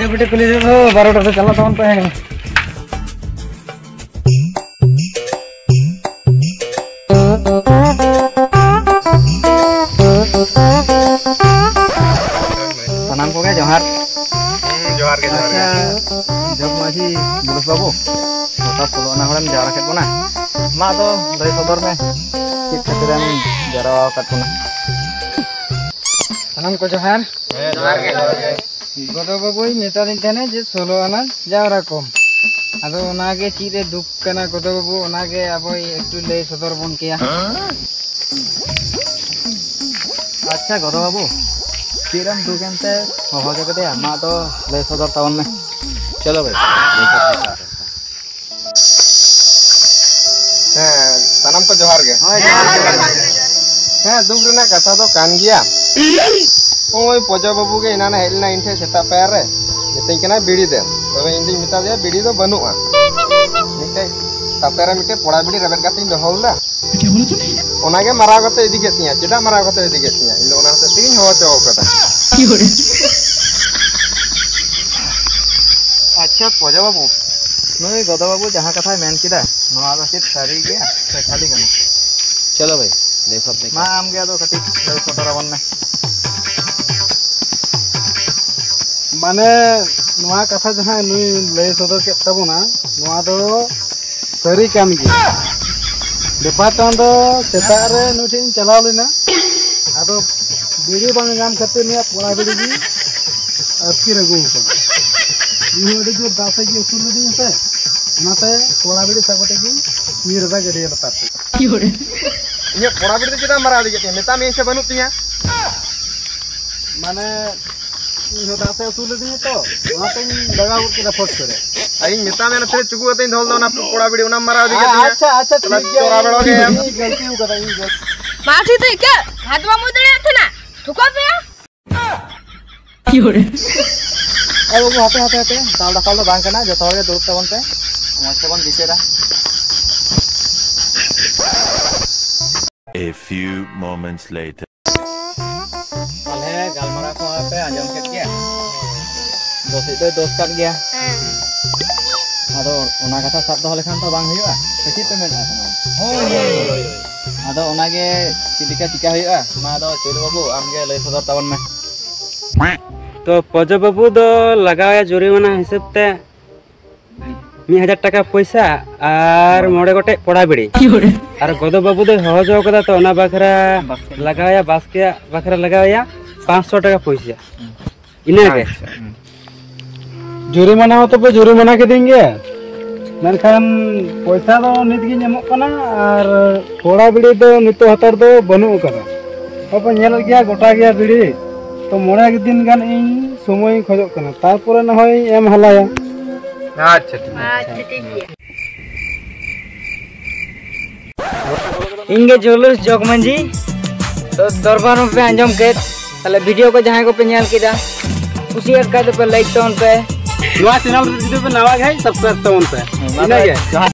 बेटे कुली 12टा से चला तवन पे सानाम को जोहार जोहार के जब माजी बुलस बाबू छोटा सोलो ना हरम जारा के कोना मा तो लय सदर में कि खातिरम जारा का कोना सानाम को जोहार जोहार के गदो बाबू मेता दिन थाने जे सोलो आना जारा कम आदो ओनागे चीरे दुख कना गदो बाबू ओनागे अबोय एकटू लय सदर बन किया अच्छा गदो बाबू तीरम दुगनते हो जगते मा तो लय सदर तावन में चलो भाई सनम को जोहार गे दुख रेना कथा तो कान गिया ओय पजो बाबू के इनाना हेलना इनठे सेता पैर रे जतई कना बीड़ी दे तबे इंदी मिता दे बीड़ी दो बनुआ मिटे तापेरा मिटे पोड़ा बीड़ी रबेर काते इन दोहलदा क्या बोले तूने ओनागे मारा गते इदी गेतिया चेडा मारा गते इदी गेतिया इन ओना से तीन हो चो कता की होरे अच्छा पजो बाबू नई गदो बाबू जहां कथा मेन किदा नोआ बासित सारी गया से खाली गना चलो भाई देखो अपने मा आम गया तो कति लय सदर बन में माने नोआ कथा जहां नुई लय सदर के तबना नोआ दो सरी कान गया बेपाटान दो सेता रे नुठिन चलाव लेना आदो बीड़ी बांग नाम खातिर निया पोड़ा बीड़ी जी अबकी रगु को इहो अडी जो दासे जी उसूल दिन से नाते पोड़ा बीड़ी सबटे जी नीरदा गडी रता की होरे ये पोड़ा बीड़ी चेदा मारा दी गेतिया मेता में से बनु तिया माने इहो दासे उसूल दिन तो नाते लगा के फट करे आई मिता में नथे चुकु अते धोल दो ना पोड़ा बीड़ी उना मारा दी गेतिया अच्छा अच्छा ठीक है चोरा बड़ो के गलती हो गई माठी तो के हाथवा मुदड़े थे ना ठुको पे की होरे ए बाबू हाथे हाथे हाथे दाल दाल दो बांग कना जतो गे दूर तवन पे मस्त बन दिसेरा A few moments later अले गालमरा को पे आजम के गया दोस्त कर गया आदो ओना कथा साब दो लेखान तो बांग हुआ कथि पे मेना होय आदो ओनागे चिलिका चिका हुआ मा दो चोर बाबू आमगे लय सदर तवन में तो पजो बाबू दो लगाया जुरिमाना हिसाब ते 1000 टाका पैसा और मोड़े गोटे पोड़ा बिड़ी और गदो बाबू दो सहयोग कदा तो ओना बखरा लगाया बास्के बखरा लगाया 500 टाका पैसा इना के जुरिमाना हो तो पे जुरिमाना के देंगे मेनखान पैसा दो नित गे नेमो कना और पोड़ा बिड़ी दो नितो हतर दो बनु कना अब नेल गया गोटा गया बिड़ी तो मोड़े दिन गान इन समय खोजो कना तारपरे न होय एम हलाया अच्छा ठीक है इंगे जुलूस जोगमंजी तो दरबार पे अंजम के तले वीडियो को जहां को पे नेल किदा खुशी का तो पे लाइक तो उन पे नवा चैनल वीडियो पे नवा है सब्सक्राइब तो उन पे